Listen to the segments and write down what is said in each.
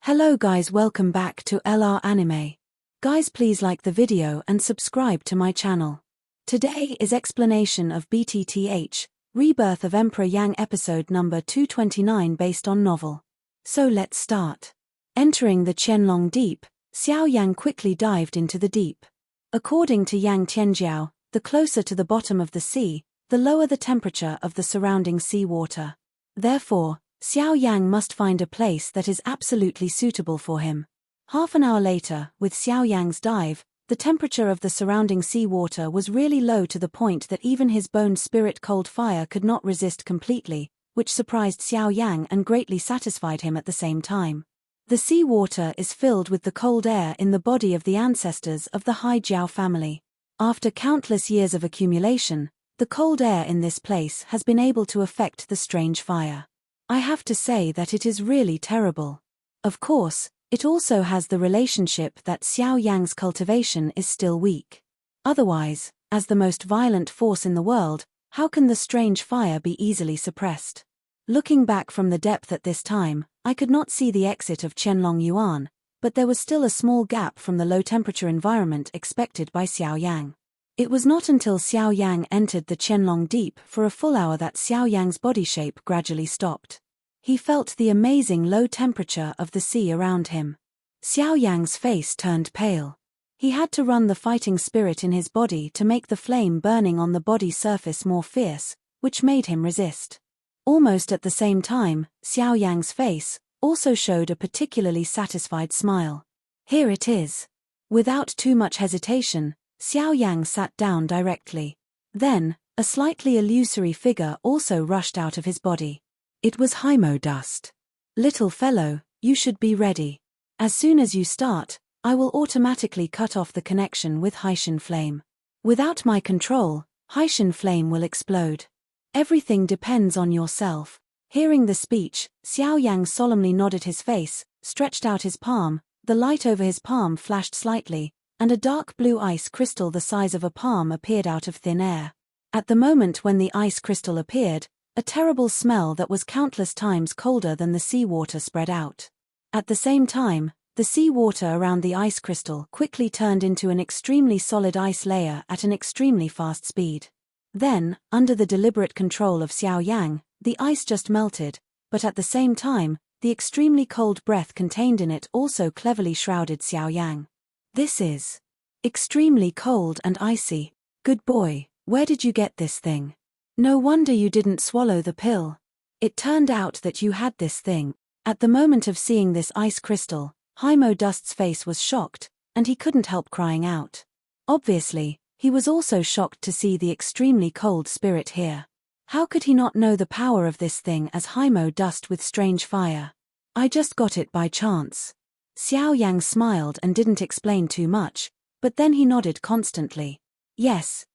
Hello guys, welcome back to LR Anime. Guys, please like the video and subscribe to my channel. Today is explanation of BTTH Rebirth of Emperor Yang episode number 229 based on novel. So let's start. Entering the Qianlong Deep, Xiao Yan quickly dived into the deep. According to Yang Tianjiao, the closer to the bottom of the sea, the lower the temperature of the surrounding sea water. Therefore, Xiao Yan must find a place that is absolutely suitable for him. Half an hour later, with Xiao Yan's dive, the temperature of the surrounding sea water was really low to the point that even his bone spirit cold fire could not resist completely, which surprised Xiao Yan and greatly satisfied him at the same time. The sea water is filled with the cold air in the body of the ancestors of the Hai Jiao family. After countless years of accumulation, the cold air in this place has been able to affect the strange fire. I have to say that it is really terrible. Of course, it also has the relationship that Xiao Yan's cultivation is still weak. Otherwise, as the most violent force in the world, how can the strange fire be easily suppressed? Looking back from the depth at this time, I could not see the exit of Qianlong Yuan, but there was still a small gap from the low-temperature environment expected by Xiao Yang. It was not until Xiao Yang entered the Qianlong Deep for a full hour that Xiao Yang's body shape gradually stopped. He felt the amazing low temperature of the sea around him. Xiao Yang's face turned pale. He had to run the fighting spirit in his body to make the flame burning on the body surface more fierce, which made him resist. Almost at the same time, Xiao Yang's face also showed a particularly satisfied smile. Here it is. Without too much hesitation, Xiao Yang sat down directly. Then, a slightly illusory figure also rushed out of his body. It was Haimo Dust. Little fellow, you should be ready. As soon as you start, I will automatically cut off the connection with Haishin Flame. Without my control, Haishin Flame will explode. Everything depends on yourself. Hearing the speech, Xiao Yang solemnly nodded his face, stretched out his palm, the light over his palm flashed slightly, and a dark blue ice crystal the size of a palm appeared out of thin air. At the moment when the ice crystal appeared, a terrible smell that was countless times colder than the seawater spread out. At the same time, the seawater around the ice crystal quickly turned into an extremely solid ice layer at an extremely fast speed. Then, under the deliberate control of Xiao Yang, the ice just melted, but at the same time, the extremely cold breath contained in it also cleverly shrouded Xiao Yang. This is extremely cold and icy. Good boy, where did you get this thing? No wonder you didn't swallow the pill. It turned out that you had this thing. At the moment of seeing this ice crystal, Haimo Dust's face was shocked, and he couldn't help crying out. Obviously, he was also shocked to see the extremely cold spirit here. How could he not know the power of this thing as Haimo Dust with strange fire? I just got it by chance. Xiao Yang smiled and didn't explain too much, but then he nodded constantly. Yes,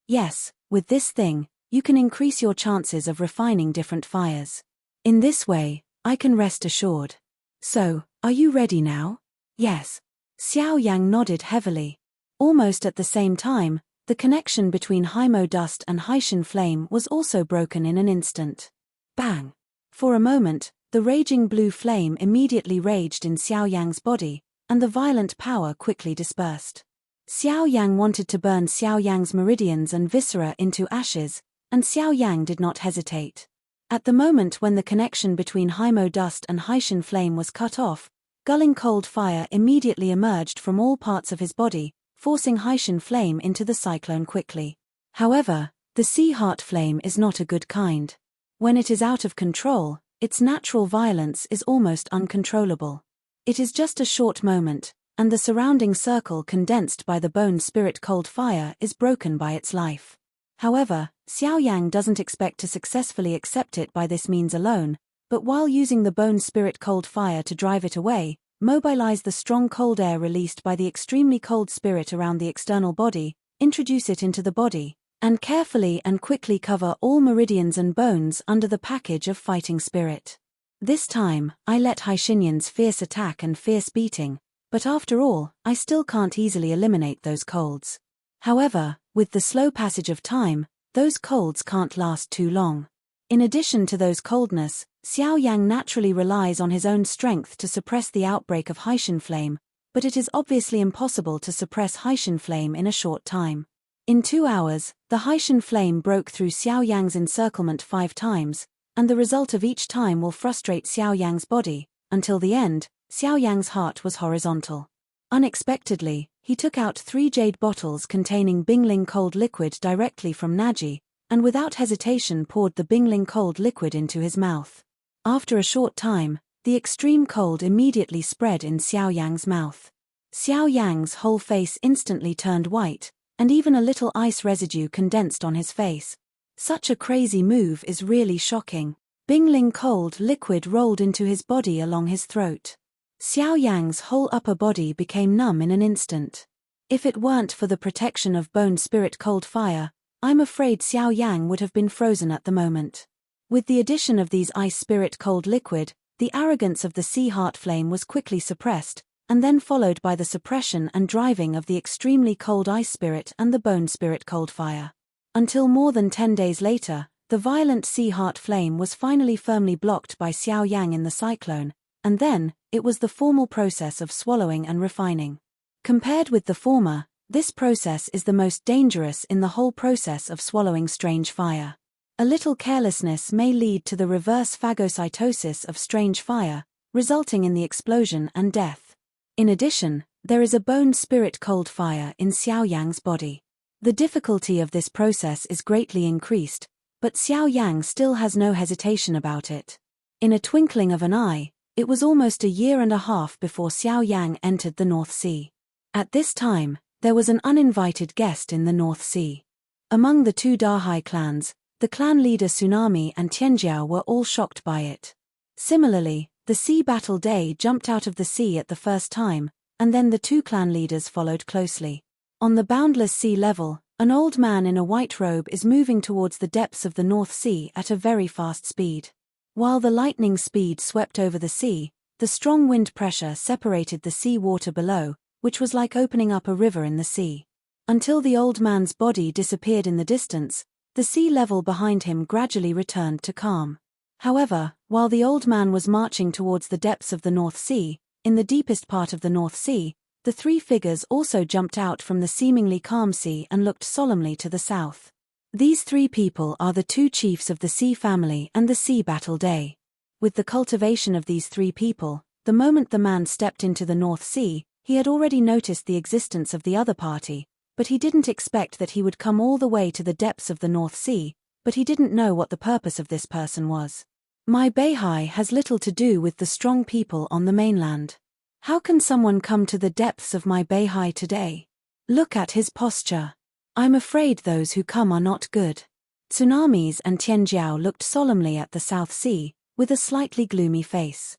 with this thing, you can increase your chances of refining different fires. In this way, I can rest assured. So, are you ready now? Yes. Xiao Yang nodded heavily. Almost at the same time, the connection between Haimo Dust and Haishin Flame was also broken in an instant. Bang! For a moment, the raging blue flame immediately raged in Xiao Yang's body, and the violent power quickly dispersed. Xiao Yang wanted to burn Xiao Yang's meridians and viscera into ashes, and Xiao Yang did not hesitate. At the moment when the connection between Haimo Dust and Haishin Flame was cut off, gulling cold fire immediately emerged from all parts of his body, forcing Haishin Flame into the cyclone quickly. However, the sea heart flame is not a good kind. When it is out of control, its natural violence is almost uncontrollable. It is just a short moment, and the surrounding circle condensed by the bone spirit cold fire is broken by its life. However, Xiao Yang doesn't expect to successfully accept it by this means alone, but while using the bone spirit cold fire to drive it away, mobilize the strong cold air released by the extremely cold spirit around the external body, introduce it into the body, and carefully and quickly cover all meridians and bones under the package of fighting spirit. This time, I let Haishinyan's fierce attack and fierce beating, but after all, I still can't easily eliminate those colds. However, with the slow passage of time, those colds can't last too long. In addition to those coldness, Xiao Yang naturally relies on his own strength to suppress the outbreak of Haitian flame, but it is obviously impossible to suppress Haitian flame in a short time. In 2 hours, the Haitian flame broke through Xiao Yang's encirclement 5 times, and the result of each time will frustrate Xiao Yang's body. Until the end, Xiao Yang's heart was horizontal. Unexpectedly, he took out 3 jade bottles containing Bingling cold liquid directly from Naji, and without hesitation poured the Bingling cold liquid into his mouth. After a short time, the extreme cold immediately spread in Xiao Yang's mouth. Xiao Yang's whole face instantly turned white, and even a little ice residue condensed on his face. Such a crazy move is really shocking. Bingling cold liquid rolled into his body along his throat. Xiao Yang's whole upper body became numb in an instant. If it weren't for the protection of Bone Spirit Cold Fire, I'm afraid Xiao Yang would have been frozen at the moment. With the addition of these Ice Spirit Cold Liquid, the arrogance of the Sea Heart Flame was quickly suppressed, and then followed by the suppression and driving of the extremely cold Ice Spirit and the Bone Spirit Cold Fire. Until more than 10 days later, the violent Sea Heart Flame was finally firmly blocked by Xiao Yang in the cyclone, and then, it was the formal process of swallowing and refining. Compared with the former, this process is the most dangerous in the whole process of swallowing strange fire. A little carelessness may lead to the reverse phagocytosis of strange fire, resulting in the explosion and death. In addition, there is a Bone Spirit Cold Fire in Xiao Yang's body. The difficulty of this process is greatly increased, but Xiao Yang still has no hesitation about it. In a twinkling of an eye, it was almost a year and a half before Xiao Yang entered the North Sea. At this time, there was an uninvited guest in the North Sea. Among the 2 Dahai clans, the clan leader Tsunami and Tianjiao were all shocked by it. Similarly, the Sea Battle Day jumped out of the sea at the first time, and then the 2 clan leaders followed closely. On the boundless sea level, an old man in a white robe is moving towards the depths of the North Sea at a very fast speed. While the lightning speed swept over the sea, the strong wind pressure separated the sea water below, which was like opening up a river in the sea. Until the old man's body disappeared in the distance, the sea level behind him gradually returned to calm. However, while the old man was marching towards the depths of the North Sea, in the deepest part of the North Sea, the 3 figures also jumped out from the seemingly calm sea and looked solemnly to the south. These 3 people are the 2 chiefs of the Sea family and the Sea Battle Day. With the cultivation of these 3 people, the moment the man stepped into the North Sea, he had already noticed the existence of the other party, but he didn't expect that he would come all the way to the depths of the North Sea, but he didn't know what the purpose of this person was. My Beihai has little to do with the strong people on the mainland. How can someone come to the depths of my Beihai today? Look at his posture. I'm afraid those who come are not good. Tsunamis and Tianjiao looked solemnly at the South Sea, with a slightly gloomy face.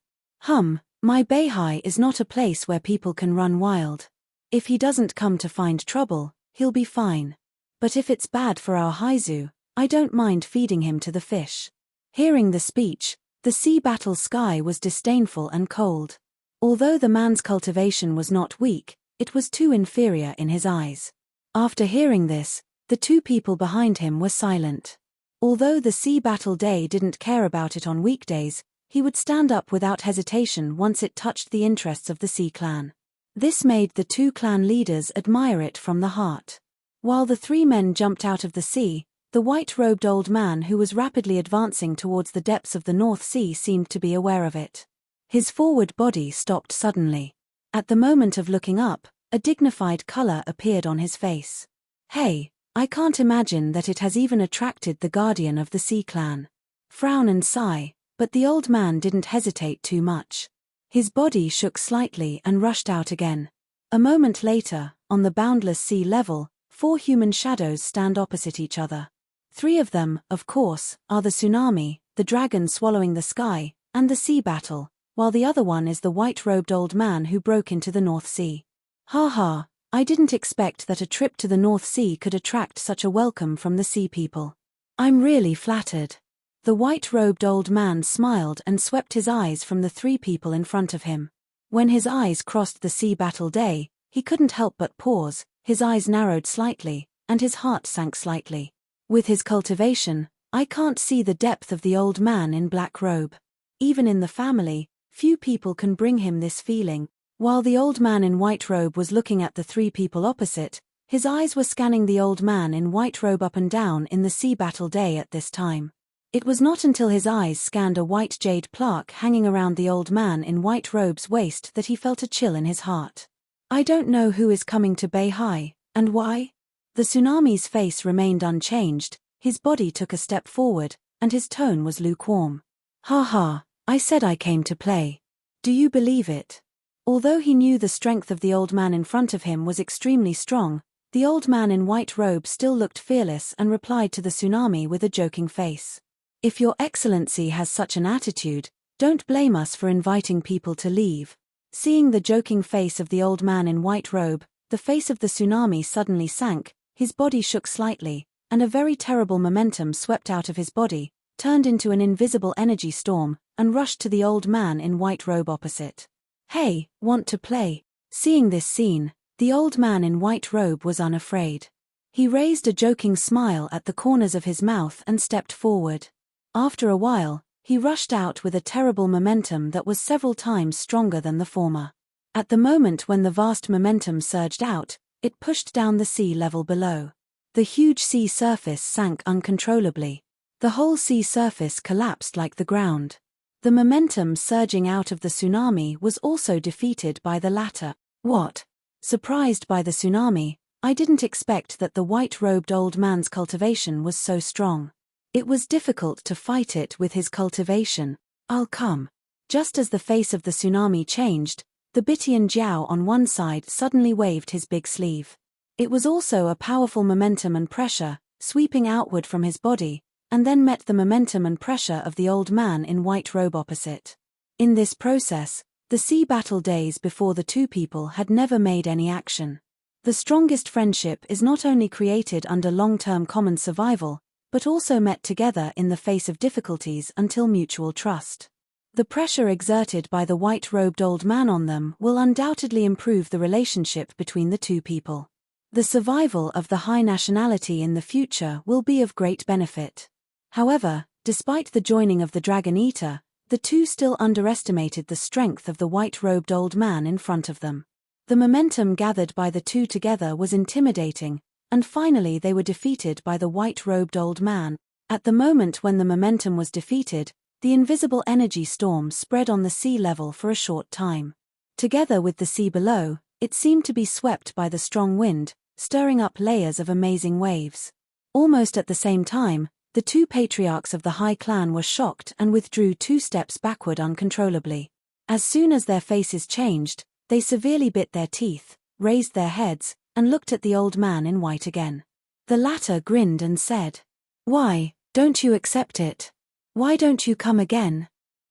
My Beihai is not a place where people can run wild. If he doesn't come to find trouble, he'll be fine. But if it's bad for our Haizu, I don't mind feeding him to the fish. Hearing the speech, the sea battle sky was disdainful and cold. Although the man's cultivation was not weak, it was too inferior in his eyes. After hearing this, the 2 people behind him were silent. Although the Sea Battle Day didn't care about it on weekdays, he would stand up without hesitation once it touched the interests of the Sea clan. This made the 2 clan leaders admire it from the heart. While the 3 men jumped out of the sea, the white-robed old man who was rapidly advancing towards the depths of the North Sea seemed to be aware of it. His forward body stopped suddenly. At the moment of looking up, a dignified color appeared on his face. Hey, I can't imagine that it has even attracted the guardian of the Sea clan. Frown and sigh, but the old man didn't hesitate too much. His body shook slightly and rushed out again. A moment later, on the boundless sea level, 4 human shadows stand opposite each other. 3 of them, of course, are the tsunami, the dragon swallowing the sky, and the sea battle, while the other one is the white-robed old man who broke into the North Sea. Ha ha, I didn't expect that a trip to the North Sea could attract such a welcome from the sea people. I'm really flattered. The white-robed old man smiled and swept his eyes from the 3 people in front of him. When his eyes crossed the Sea Battle Day, he couldn't help but pause, his eyes narrowed slightly, and his heart sank slightly. With his cultivation, I can't see the depth of the old man in black robe. Even in the family, few people can bring him this feeling. While the old man in white robe was looking at the three people opposite, his eyes were scanning the old man in white robe up and down in the sea battle day at this time. It was not until his eyes scanned a white jade plaque hanging around the old man in white robe's waist that he felt a chill in his heart. I don't know who is coming to Beihai, and why? The tsunami's face remained unchanged, his body took a step forward, and his tone was lukewarm. Ha ha, I said I came to play. Do you believe it? Although he knew the strength of the old man in front of him was extremely strong, the old man in white robe still looked fearless and replied to the tsunami with a joking face. If your excellency has such an attitude, don't blame us for inviting people to leave. Seeing the joking face of the old man in white robe, the face of the tsunami suddenly sank, his body shook slightly, and a very terrible momentum swept out of his body, turned into an invisible energy storm, and rushed to the old man in white robe opposite. Hey, want to play? Seeing this scene, the old man in white robe was unafraid. He raised a joking smile at the corners of his mouth and stepped forward. After a while, he rushed out with a terrible momentum that was several times stronger than the former. At the moment when the vast momentum surged out, it pushed down the sea level below. The huge sea surface sank uncontrollably. The whole sea surface collapsed like the ground. The momentum surging out of the tsunami was also defeated by the latter. What? Surprised by the tsunami, I didn't expect that the white-robed old man's cultivation was so strong. It was difficult to fight it with his cultivation. I'll come. Just as the face of the tsunami changed, the Bitian Jiao on one side suddenly waved his big sleeve. It was also a powerful momentum and pressure, sweeping outward from his body, and then met the momentum and pressure of the old man in white robe opposite. In this process, the sea battle days before the two people had never made any action. The strongest friendship is not only created under long-term common survival, but also met together in the face of difficulties until mutual trust. The pressure exerted by the white-robed old man on them will undoubtedly improve the relationship between the two people. The survival of the high nationality in the future will be of great benefit. However, despite the joining of the Dragon Eater, the two still underestimated the strength of the white-robed old man in front of them. The momentum gathered by the two together was intimidating, and finally they were defeated by the white-robed old man. At the moment when the momentum was defeated, the invisible energy storm spread on the sea level for a short time. Together with the sea below, it seemed to be swept by the strong wind, stirring up layers of amazing waves. Almost at the same time, the two patriarchs of the High Clan were shocked and withdrew 2 steps backward uncontrollably. As soon as their faces changed, they severely bit their teeth, raised their heads, and looked at the old man in white again. The latter grinned and said, "Why, don't you accept it? Why don't you come again?"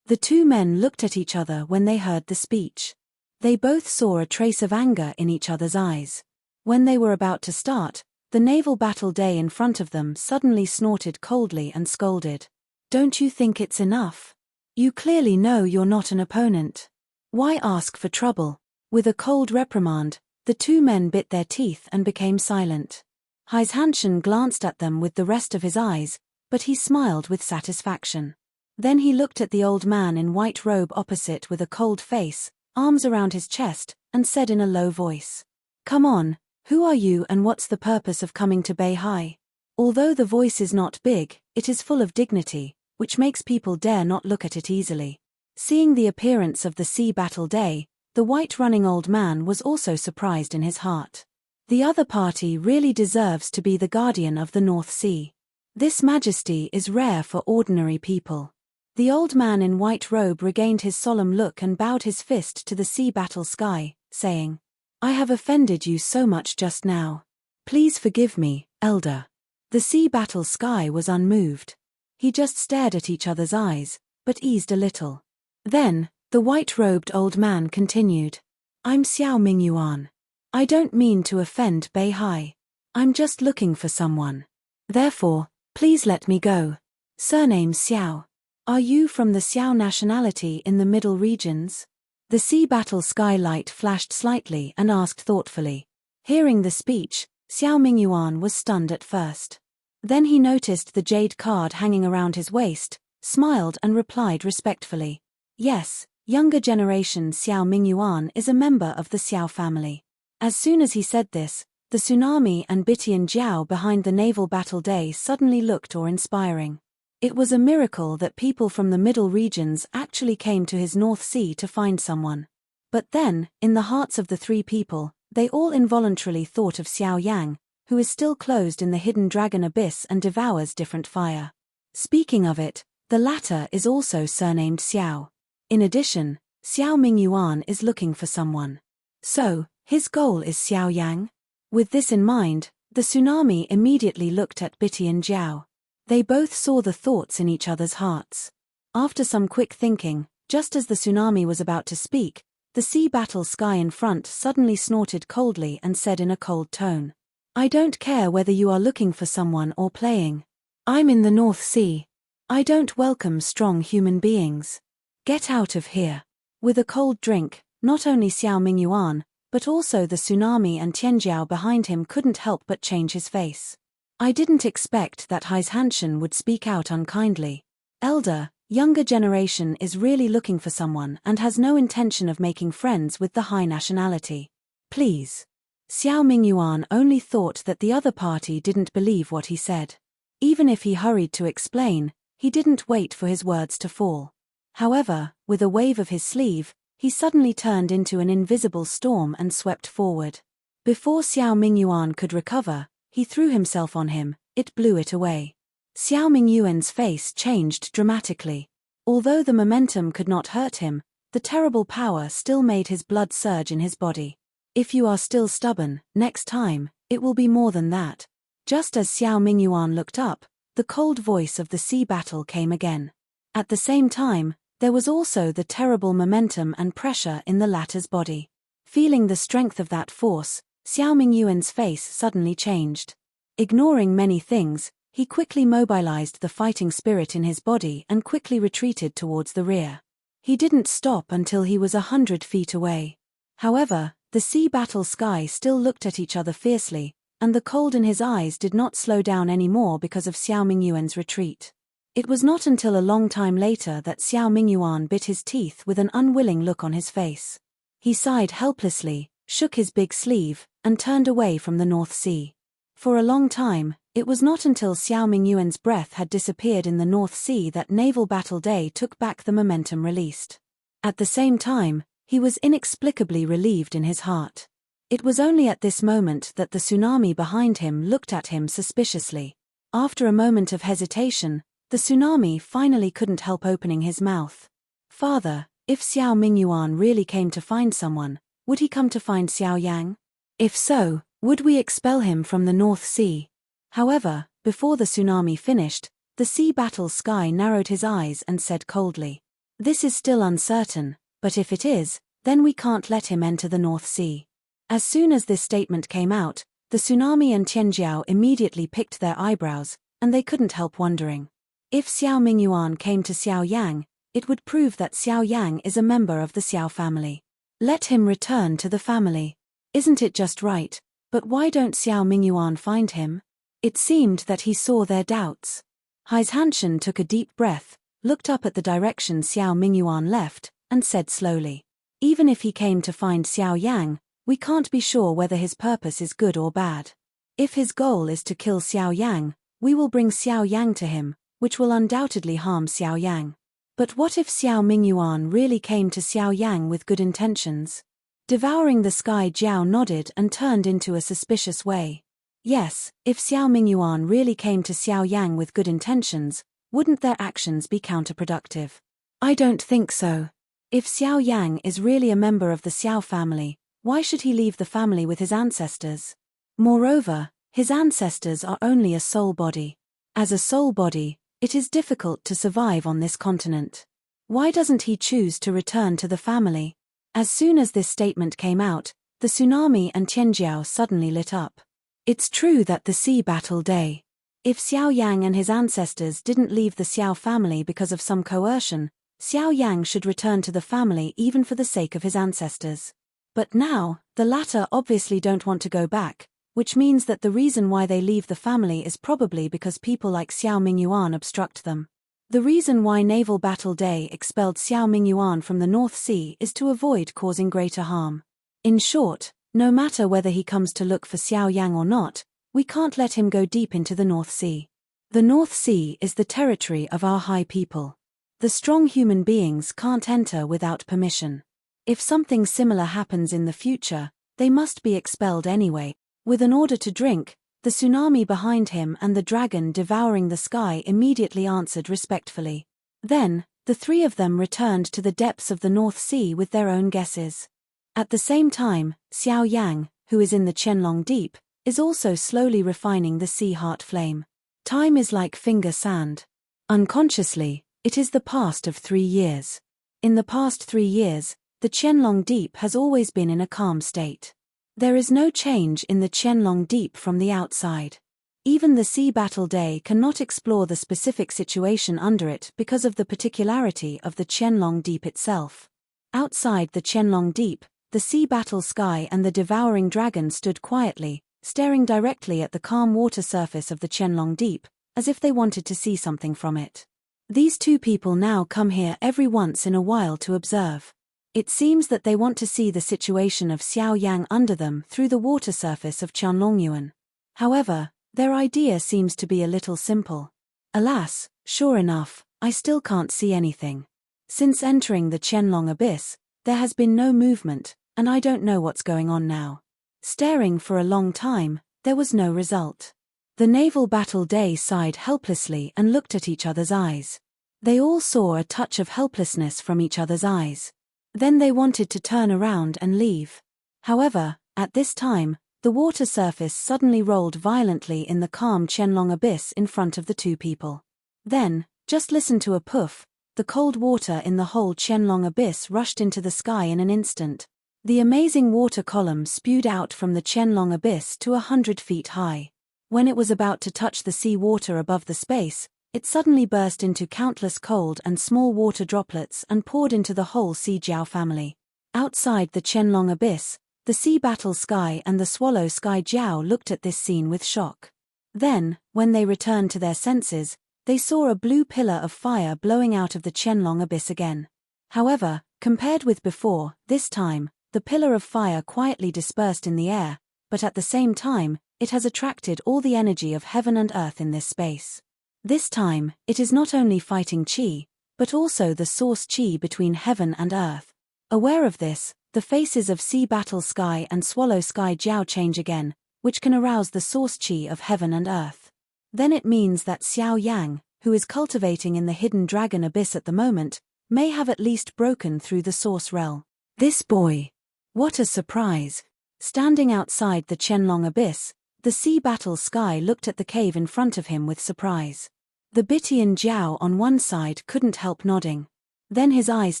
The two men looked at each other when they heard the speech. They both saw a trace of anger in each other's eyes. When they were about to start, the naval battle day in front of them suddenly snorted coldly and scolded. "Don't you think it's enough? You clearly know you're not an opponent. Why ask for trouble?" With a cold reprimand, the two men bit their teeth and became silent. Hanshan glanced at them with the rest of his eyes, but he smiled with satisfaction. Then he looked at the old man in white robe opposite with a cold face, arms around his chest, and said in a low voice, "Come on. Who are you and what's the purpose of coming to Beihai?" Although the voice is not big, it is full of dignity, which makes people dare not look at it easily. Seeing the appearance of the sea battle day, the white-running old man was also surprised in his heart. The other party really deserves to be the guardian of the North Sea. This majesty is rare for ordinary people. The old man in white robe regained his solemn look and bowed his fist to the sea battle sky, saying, "I have offended you so much just now. Please forgive me, elder." The sea battle sky was unmoved. He just stared at each other's eyes, but eased a little. Then, the white-robed old man continued, "I'm Xiao Mingyuan. I don't mean to offend Beihai. I'm just looking for someone. Therefore, please let me go. Surname Xiao. Are you from the Xiao nationality in the middle regions?" The sea battle skylight flashed slightly and asked thoughtfully. Hearing the speech, Xiao Mingyuan was stunned at first. Then he noticed the jade card hanging around his waist, smiled and replied respectfully. Yes, younger generation Xiao Mingyuan is a member of the Xiao family. As soon as he said this, the tsunami and Bitian Jiao behind the naval battle day suddenly looked awe-inspiring. It was a miracle that people from the middle regions actually came to his North Sea to find someone. But then, in the hearts of the three people, they all involuntarily thought of Xiao Yang, who is still closed in the hidden dragon abyss and devours different fire. Speaking of it, the latter is also surnamed Xiao. In addition, Xiao Mingyuan is looking for someone. So, his goal is Xiao Yang? With this in mind, the tsunami immediately looked at Bitian Jiao. They both saw the thoughts in each other's hearts. After some quick thinking, just as the tsunami was about to speak, the sea battle sky in front suddenly snorted coldly and said in a cold tone, "I don't care whether you are looking for someone or playing. I'm in the North Sea. I don't welcome strong human beings. Get out of here." With a cold drink, not only Xiao Mingyuan, but also the tsunami and Tianjiao behind him couldn't help but change his face. I didn't expect that Hai's Hanshin would speak out unkindly. Elder, younger generation is really looking for someone and has no intention of making friends with the Hai nationality. Please. Xiao Mingyuan only thought that the other party didn't believe what he said. Even if he hurried to explain, he didn't wait for his words to fall. However, with a wave of his sleeve, he suddenly turned into an invisible storm and swept forward. Before Xiao Mingyuan could recover, he threw himself on him, it blew it away. Xiao Mingyuan's face changed dramatically. Although the momentum could not hurt him, the terrible power still made his blood surge in his body. If you are still stubborn, next time, it will be more than that. Just as Xiao Mingyuan looked up, the cold voice of the sea battle came again. At the same time, there was also the terrible momentum and pressure in the latter's body. Feeling the strength of that force, Xiao Mingyuan's face suddenly changed. Ignoring many things, he quickly mobilized the fighting spirit in his body and quickly retreated towards the rear. He didn't stop until he was 100 feet away. However, the sea battle sky still looked at each other fiercely, and the cold in his eyes did not slow down anymore because of Xiao Mingyuan's retreat. It was not until a long time later that Xiao Mingyuan bit his teeth with an unwilling look on his face. He sighed helplessly, shook his big sleeve, and turned away from the North Sea. For a long time, it was not until Xiao Mingyuan's breath had disappeared in the North Sea that Naval Battle Day took back the momentum released. At the same time, he was inexplicably relieved in his heart. It was only at this moment that the tsunami behind him looked at him suspiciously. After a moment of hesitation, the tsunami finally couldn't help opening his mouth. "Father, if Xiao Mingyuan really came to find someone, would he come to find Xiao Yang? If so, would we expel him from the North Sea?" However, before the tsunami finished, the sea battle sky narrowed his eyes and said coldly, "This is still uncertain, but if it is, then we can't let him enter the North Sea." As soon as this statement came out, the tsunami and Tianjiao immediately picked their eyebrows, and they couldn't help wondering. If Xiao Mingyuan came to Xiao Yang, it would prove that Xiao Yang is a member of the Xiao family. Let him return to the family. Isn't it just right? But why don't Xiao Mingyuan find him? It seemed that he saw their doubts. Hai's Hanshin took a deep breath, looked up at the direction Xiao Mingyuan left, and said slowly, "Even if he came to find Xiao Yang, we can't be sure whether his purpose is good or bad. If his goal is to kill Xiao Yang, we will bring Xiao Yang to him, which will undoubtedly harm Xiao Yang. But what if Xiao Mingyuan really came to Xiao Yang with good intentions?" Devouring the sky, Jiao nodded and turned into a suspicious way. Yes, if Xiao Mingyuan really came to Xiao Yang with good intentions, wouldn't their actions be counterproductive? I don't think so. If Xiao Yang is really a member of the Xiao family, why should he leave the family with his ancestors? Moreover, his ancestors are only a soul body. As a soul body, it is difficult to survive on this continent. Why doesn't he choose to return to the family? As soon as this statement came out, the tsunami and Tianjiao suddenly lit up. It's true that the sea battle day. If Xiao Yang and his ancestors didn't leave the Xiao family because of some coercion, Xiao Yang should return to the family even for the sake of his ancestors. But now, the latter obviously don't want to go back, which means that the reason why they leave the family is probably because people like Xiao Mingyuan obstruct them. The reason why Naval Battle Day expelled Xiao Mingyuan from the North Sea is to avoid causing greater harm. In short, no matter whether he comes to look for Xiao Yang or not, we can't let him go deep into the North Sea. The North Sea is the territory of our high people. The strong human beings can't enter without permission. If something similar happens in the future, they must be expelled anyway. With an order to drink, the tsunami behind him and the dragon devouring the sky immediately answered respectfully. Then, the three of them returned to the depths of the North Sea with their own guesses. At the same time, Xiao Yang, who is in the Qianlong Deep, is also slowly refining the sea heart flame. Time is like finger sand. Unconsciously, it is the past of 3 years. In the past 3 years, the Qianlong Deep has always been in a calm state. There is no change in the Qianlong Deep from the outside. Even the Sea Battle Day cannot explore the specific situation under it because of the particularity of the Qianlong Deep itself. Outside the Qianlong Deep, the sea battle sky and the devouring dragon stood quietly, staring directly at the calm water surface of the Qianlong Deep, as if they wanted to see something from it. These two people now come here every once in a while to observe. It seems that they want to see the situation of Xiao Yang under them through the water surface of Qianlongyuan. However, their idea seems to be a little simple. Alas, sure enough, I still can't see anything. Since entering the Qianlong abyss, there has been no movement, and I don't know what's going on now. Staring for a long time, there was no result. The Naval Battle Day sighed helplessly and looked at each other's eyes. They all saw a touch of helplessness from each other's eyes. Then they wanted to turn around and leave. However, at this time, the water surface suddenly rolled violently in the calm Qianlong abyss in front of the two people. Then, just listen to a poof, the cold water in the whole Qianlong abyss rushed into the sky in an instant. The amazing water column spewed out from the Qianlong abyss to 100 feet high. When it was about to touch the sea water above the space, it suddenly burst into countless cold and small water droplets and poured into the whole Sea Jiao family. Outside the Qianlong abyss, the Sea Battle Sky and the Swallow Sky Jiao looked at this scene with shock. Then, when they returned to their senses, they saw a blue pillar of fire blowing out of the Qianlong abyss again. However, compared with before, this time, the pillar of fire quietly dispersed in the air, but at the same time, it has attracted all the energy of heaven and earth in this space. This time, it is not only fighting qi, but also the source qi between heaven and earth. Aware of this, the faces of Sea Battle Sky and Swallow Sky Jiao change again, which can arouse the source qi of heaven and earth. Then it means that Xiao Yang, who is cultivating in the hidden dragon abyss at the moment, may have at least broken through the source realm. This boy! What a surprise! Standing outside the Qianlong abyss, the Sea Battle Sky looked at the cave in front of him with surprise. The Bitian Jiao on one side couldn't help nodding. Then his eyes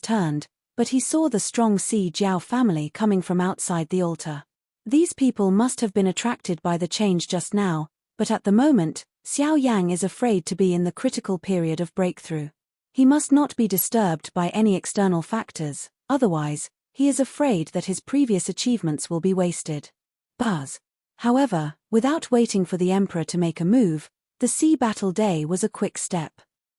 turned, but he saw the strong Sea Jiao family coming from outside the altar. These people must have been attracted by the change just now, but at the moment, Xiao Yang is afraid to be in the critical period of breakthrough. He must not be disturbed by any external factors, otherwise, he is afraid that his previous achievements will be wasted. Buzz. However, without waiting for the Emperor to make a move, the Sea Battle Day was a quick step.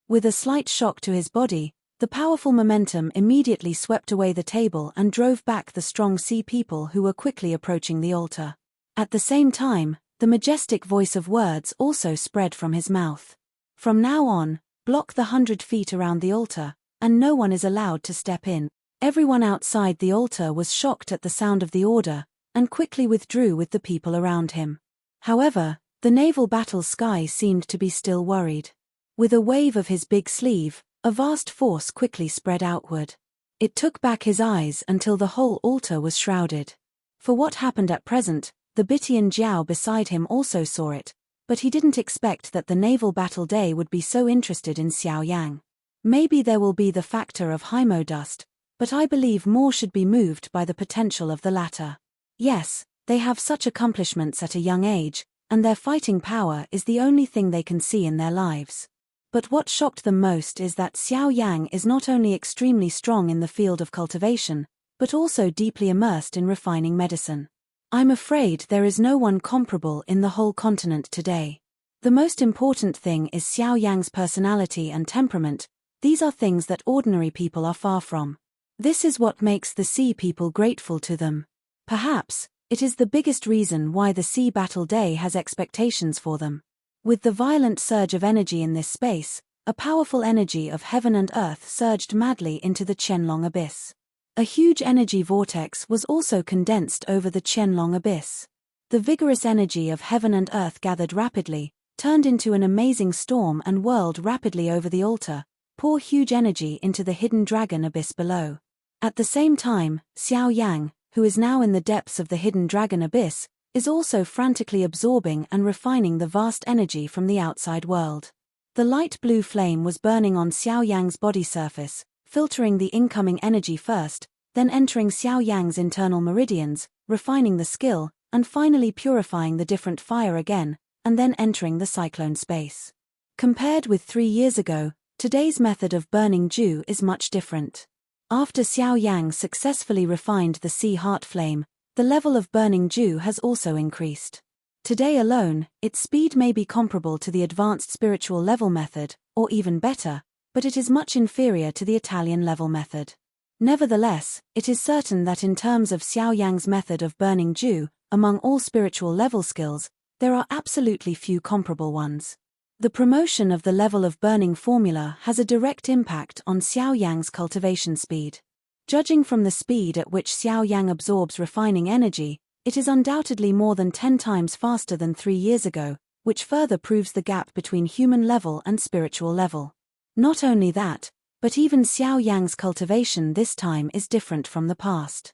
With a slight shock to his body, the powerful momentum immediately swept away the table and drove back the strong sea people who were quickly approaching the altar. At the same time, the majestic voice of words also spread from his mouth. From now on, block the 100 feet around the altar, and no one is allowed to step in. Everyone outside the altar was shocked at the sound of the order, and quickly withdrew with the people around him. However, the Naval Battle Sky seemed to be still worried. With a wave of his big sleeve, a vast force quickly spread outward. It took back his eyes until the whole altar was shrouded. For what happened at present, the Bitian Jiao beside him also saw it, but he didn't expect that the Naval Battle Day would be so interested in Xiao Yang. Maybe there will be the factor of Hymo dust, but I believe more should be moved by the potential of the latter. Yes, they have such accomplishments at a young age, and their fighting power is the only thing they can see in their lives. But what shocked them most is that Xiao Yang is not only extremely strong in the field of cultivation, but also deeply immersed in refining medicine. I'm afraid there is no one comparable in the whole continent today. The most important thing is Xiao Yang's personality and temperament. These are things that ordinary people are far from. This is what makes the sea people grateful to them. Perhaps, it is the biggest reason why the Sea Battle Day has expectations for them. With the violent surge of energy in this space, a powerful energy of heaven and earth surged madly into the Qianlong abyss. A huge energy vortex was also condensed over the Qianlong abyss. The vigorous energy of heaven and earth gathered rapidly, turned into an amazing storm and whirled rapidly over the altar, pour huge energy into the hidden dragon abyss below. At the same time, Xiao Yang, who is now in the depths of the hidden dragon abyss, is also frantically absorbing and refining the vast energy from the outside world. The light blue flame was burning on Xiao Yang's body surface, filtering the incoming energy first, then entering Xiao Yang's internal meridians, refining the skill, and finally purifying the different fire again, and then entering the cyclone space. Compared with 3 years ago, today's method of burning dew is much different. After Xiao Yang successfully refined the sea heart flame, the level of burning dew has also increased. Today alone, its speed may be comparable to the advanced spiritual level method, or even better, but it is much inferior to the Italian level method. Nevertheless, it is certain that in terms of Xiao Yang's method of burning dew, among all spiritual level skills, there are absolutely few comparable ones. The promotion of the level of burning formula has a direct impact on Xiao Yang's cultivation speed. Judging from the speed at which Xiao Yang absorbs refining energy, it is undoubtedly more than 10 times faster than 3 years ago, which further proves the gap between human level and spiritual level. Not only that, but even Xiao Yang's cultivation this time is different from the past.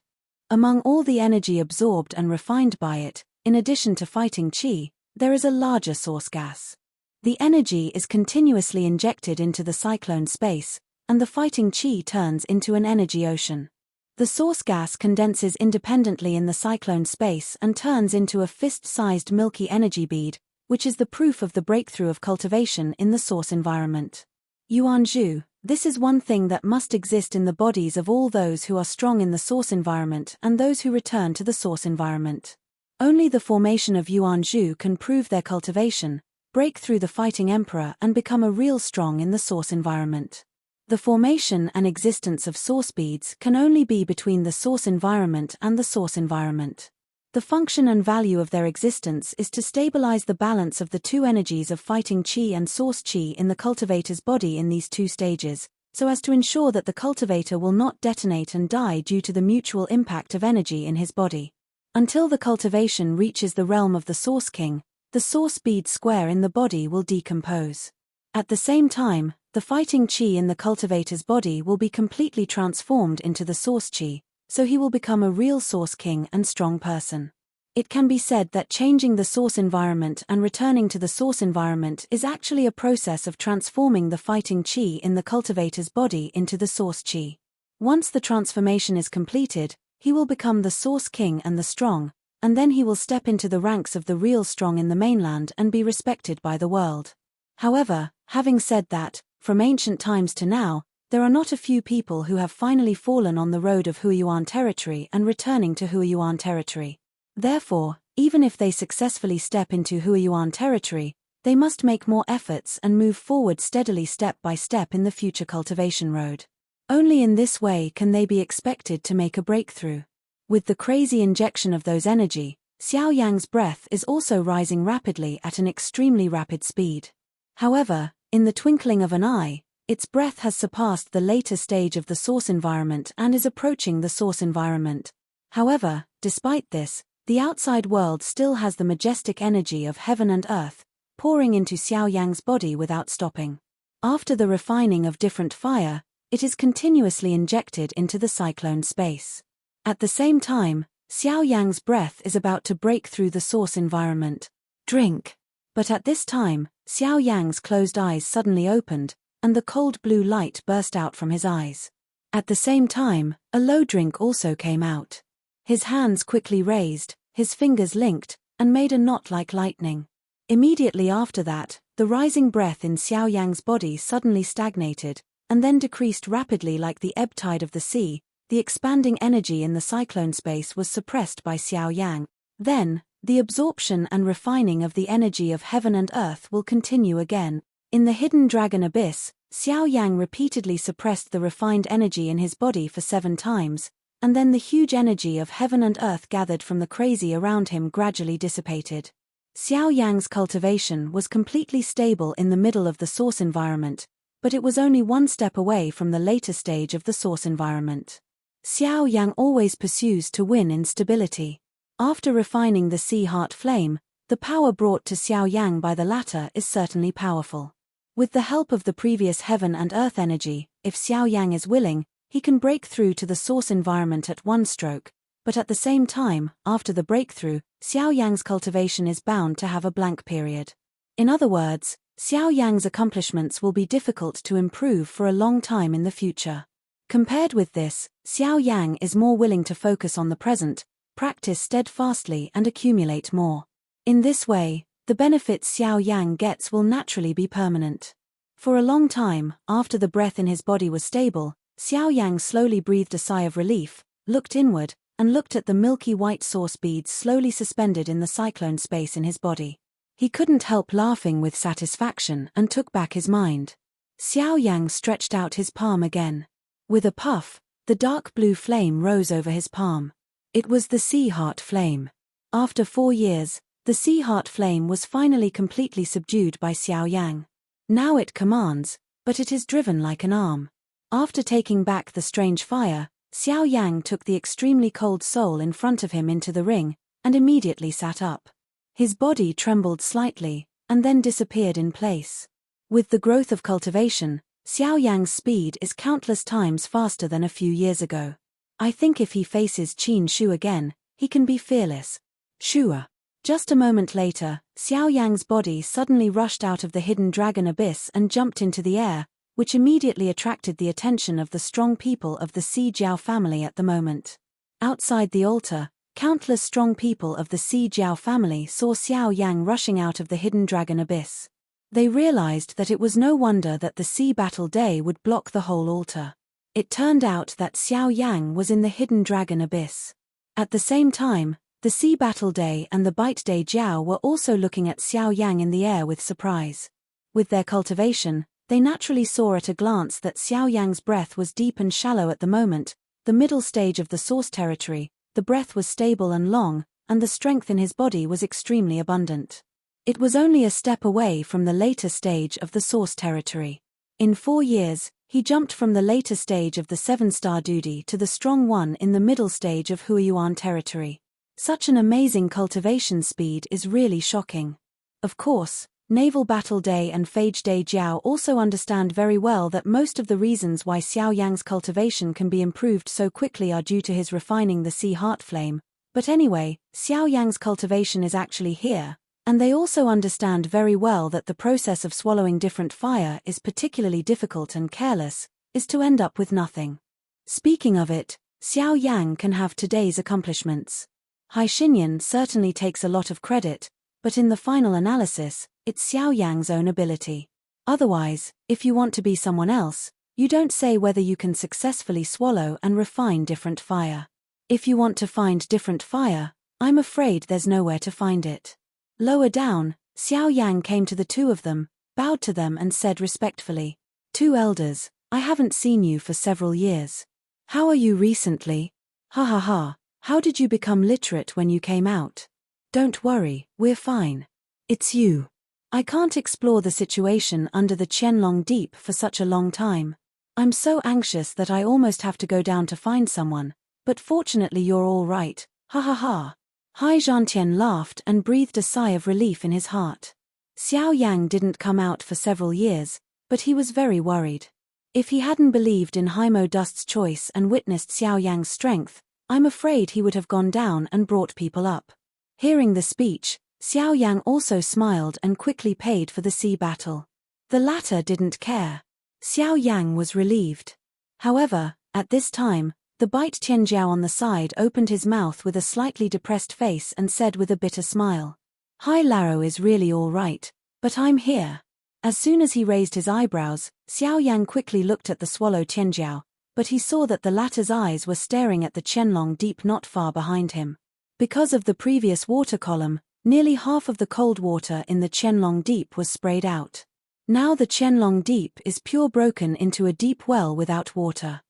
Among all the energy absorbed and refined by it, in addition to fighting qi, there is a larger source gas. The energy is continuously injected into the cyclone space, and the fighting qi turns into an energy ocean. The source gas condenses independently in the cyclone space and turns into a fist-sized milky energy bead, which is the proof of the breakthrough of cultivation in the source environment. Yuanzhu, this is one thing that must exist in the bodies of all those who are strong in the source environment and those who return to the source environment. Only the formation of Yuanzhu can prove their cultivation, break through the fighting emperor and become a real strong in the source environment. The formation and existence of source beads can only be between the source environment and the source environment. The function and value of their existence is to stabilize the balance of the two energies of fighting qi and source qi in the cultivator's body in these two stages, so as to ensure that the cultivator will not detonate and die due to the mutual impact of energy in his body. Until the cultivation reaches the realm of the source king, the source bead square in the body will decompose. At the same time, the fighting qi in the cultivator's body will be completely transformed into the source qi, so he will become a real source king and strong person. It can be said that changing the source environment and returning to the source environment is actually a process of transforming the fighting qi in the cultivator's body into the source qi. Once the transformation is completed, he will become the source king and the strong, and then he will step into the ranks of the real strong in the mainland and be respected by the world. However, having said that, from ancient times to now, there are not a few people who have finally fallen on the road of Huiyuan territory and returning to Huiyuan territory. Therefore, even if they successfully step into Huiyuan territory, they must make more efforts and move forward steadily step by step in the future cultivation road. Only in this way can they be expected to make a breakthrough. With the crazy injection of those energy, Xiao Yang's breath is also rising rapidly at an extremely rapid speed. However, in the twinkling of an eye, its breath has surpassed the later stage of the source environment and is approaching the source environment. However, despite this, the outside world still has the majestic energy of heaven and earth, pouring into Xiao Yang's body without stopping. After the refining of different fire, it is continuously injected into the cyclone space. At the same time, Xiao Yang's breath is about to break through the source environment. Drink. But at this time, Xiao Yang's closed eyes suddenly opened, and the cold blue light burst out from his eyes. At the same time, a low drink also came out. His hands quickly raised, his fingers linked, and made a knot like lightning. Immediately after that, the rising breath in Xiao Yang's body suddenly stagnated, and then decreased rapidly like the ebb tide of the sea. The expanding energy in the cyclone space was suppressed by Xiao Yang. Then, the absorption and refining of the energy of heaven and earth will continue again. In the hidden dragon abyss, Xiao Yang repeatedly suppressed the refined energy in his body for 7 times, and then the huge energy of heaven and earth gathered from the crazy around him gradually dissipated. Xiao Yang's cultivation was completely stable in the middle of the source environment, but it was only one step away from the later stage of the source environment. Xiao Yang always pursues to win in stability. After refining the sea heart flame, the power brought to Xiao Yang by the latter is certainly powerful. With the help of the previous heaven and earth energy, if Xiao Yang is willing, he can break through to the source environment at one stroke, but at the same time, after the breakthrough, Xiao Yang's cultivation is bound to have a blank period. In other words, Xiao Yang's accomplishments will be difficult to improve for a long time in the future. Compared with this, Xiao Yang is more willing to focus on the present, practice steadfastly and accumulate more. In this way, the benefits Xiao Yang gets will naturally be permanent. For a long time, after the breath in his body was stable, Xiao Yang slowly breathed a sigh of relief, looked inward, and looked at the milky white source beads slowly suspended in the cyclone space in his body. He couldn't help laughing with satisfaction and took back his mind. Xiao Yang stretched out his palm again. With a puff, the dark blue flame rose over his palm. It was the sea heart flame. After 4 years, the sea heart flame was finally completely subdued by Xiao Yang. Now it commands, but it is driven like an arm. After taking back the strange fire, Xiao Yang took the extremely cold soul in front of him into the ring, and immediately sat up. His body trembled slightly, and then disappeared in place. With the growth of cultivation, Xiao Yang's speed is countless times faster than a few years ago. I think if he faces Qin Shu again, he can be fearless. Shua. Just a moment later, Xiao Yang's body suddenly rushed out of the hidden dragon abyss and jumped into the air, which immediately attracted the attention of the strong people of the Si Jiao family at the moment. Outside the altar, countless strong people of the Si Jiao family saw Xiao Yang rushing out of the hidden dragon abyss. They realized that it was no wonder that the Sea Battle Day would block the whole altar. It turned out that Xiao Yang was in the hidden dragon abyss. At the same time, the Sea Battle Day and the Bite Day Jiao were also looking at Xiao Yang in the air with surprise. With their cultivation, they naturally saw at a glance that Xiao Yang's breath was deep and shallow at the moment, the middle stage of the source territory, the breath was stable and long, and the strength in his body was extremely abundant. It was only a step away from the later stage of the source territory. In 4 years, he jumped from the later stage of the 7-star duty to the strong one in the middle stage of Huiyuan territory. Such an amazing cultivation speed is really shocking. Of course, Naval Battle Day and Phage Day Jiao also understand very well that most of the reasons why Xiao Yang's cultivation can be improved so quickly are due to his refining the sea heart flame, but anyway, Xiao Yang's cultivation is actually here, and they also understand very well that the process of swallowing different fire is particularly difficult and careless, is to end up with nothing. Speaking of it, Xiao Yang can have today's accomplishments. Hai Xinyan certainly takes a lot of credit, but in the final analysis, it's Xiao Yang's own ability. Otherwise, if you want to be someone else, you don't say whether you can successfully swallow and refine different fire. If you want to find different fire, I'm afraid there's nowhere to find it. Lower down, Xiao Yang came to the 2 of them, bowed to them and said respectfully, "2 elders, I haven't seen you for several years. How are you recently? Ha ha ha, how did you become literate when you came out? Don't worry, we're fine. It's you. I can't explore the situation under the Qianlong Deep for such a long time. I'm so anxious that I almost have to go down to find someone, but fortunately you're all right, ha ha ha." Hai Zhantian laughed and breathed a sigh of relief in his heart. Xiao Yang didn't come out for several years, but he was very worried. If he hadn't believed in Haimo Dust's choice and witnessed Xiao Yang's strength, I'm afraid he would have gone down and brought people up. Hearing the speech, Xiao Yang also smiled and quickly paid for the sea battle. The latter didn't care. Xiao Yang was relieved. However, at this time, the Bite Tianjiao on the side opened his mouth with a slightly depressed face and said with a bitter smile, "Hai Laro is really all right, but I'm here." As soon as he raised his eyebrows, Xiao Yang quickly looked at the swallow Tianjiao, but he saw that the latter's eyes were staring at the Qianlong Deep not far behind him. Because of the previous water column, nearly half of the cold water in the Qianlong Deep was sprayed out. Now the Qianlong Deep is pure broken into a deep well without water.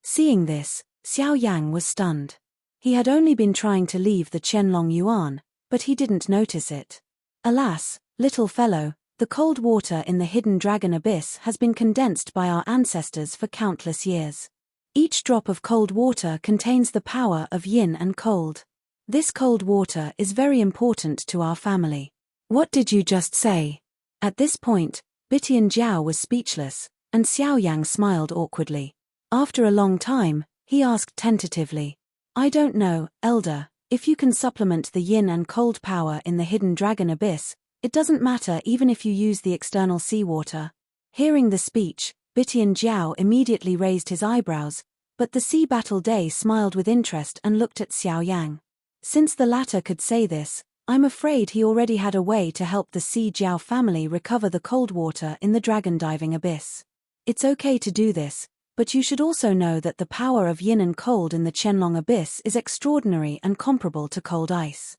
Seeing this, Xiao Yan was stunned. He had only been trying to leave the Qianlong Yuan, but he didn't notice it. Alas, little fellow, the cold water in the hidden dragon abyss has been condensed by our ancestors for countless years. Each drop of cold water contains the power of yin and cold. This cold water is very important to our family. What did you just say? At this point, Bitian Jiao was speechless, and Xiao Yang smiled awkwardly. After a long time, he asked tentatively, I don't know, Elder, if you can supplement the yin and cold power in the hidden dragon abyss, it doesn't matter even if you use the external seawater. Hearing the speech, Bitian Jiao immediately raised his eyebrows, but the Sea Battle Day smiled with interest and looked at Xiao Yang. Since the latter could say this, I'm afraid he already had a way to help the Sea Jiao family recover the cold water in the dragon diving abyss. It's okay to do this, but you should also know that the power of yin and cold in the Qianlong abyss is extraordinary and comparable to cold ice.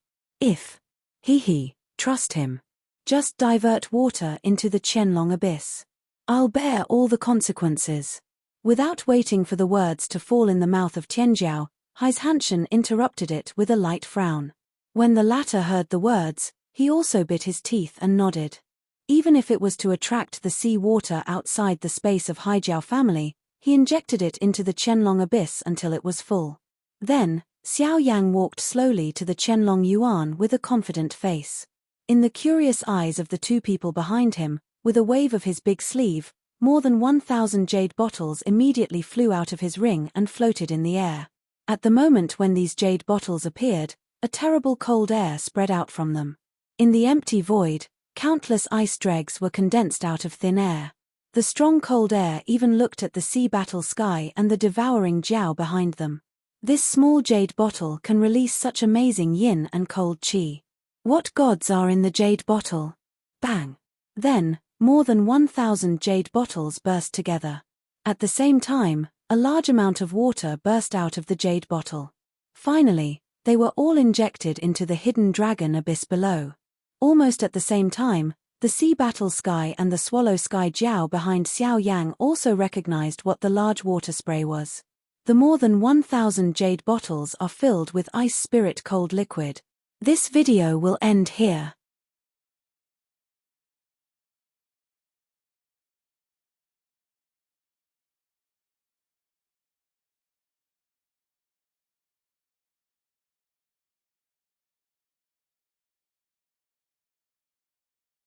Trust him. Just divert water into the Qianlong abyss. I'll bear all the consequences. Without waiting for the words to fall in the mouth of Tianjiao, Hai's Hanshan interrupted it with a light frown. When the latter heard the words, he also bit his teeth and nodded. Even if it was to attract the sea water outside the space of Haijiao family, he injected it into the Qianlong abyss until it was full. Then, Xiao Yang walked slowly to the Qianlong Yuan with a confident face. In the curious eyes of the two people behind him, with a wave of his big sleeve, more than 1,000 jade bottles immediately flew out of his ring and floated in the air. At the moment when these jade bottles appeared, a terrible cold air spread out from them. In the empty void, countless ice dregs were condensed out of thin air. The strong cold air even looked at the sea battle sky and the devouring Jiao behind them. This small jade bottle can release such amazing yin and cold qi. What gods are in the jade bottle? Bang! Then, more than 1,000 jade bottles burst together. At the same time, a large amount of water burst out of the jade bottle. Finally, they were all injected into the hidden dragon abyss below. Almost at the same time, the sea battle sky and the swallow sky Jiao behind Xiao Yang also recognized what the large water spray was. The more than 1,000 jade bottles are filled with ice spirit cold liquid. This video will end here.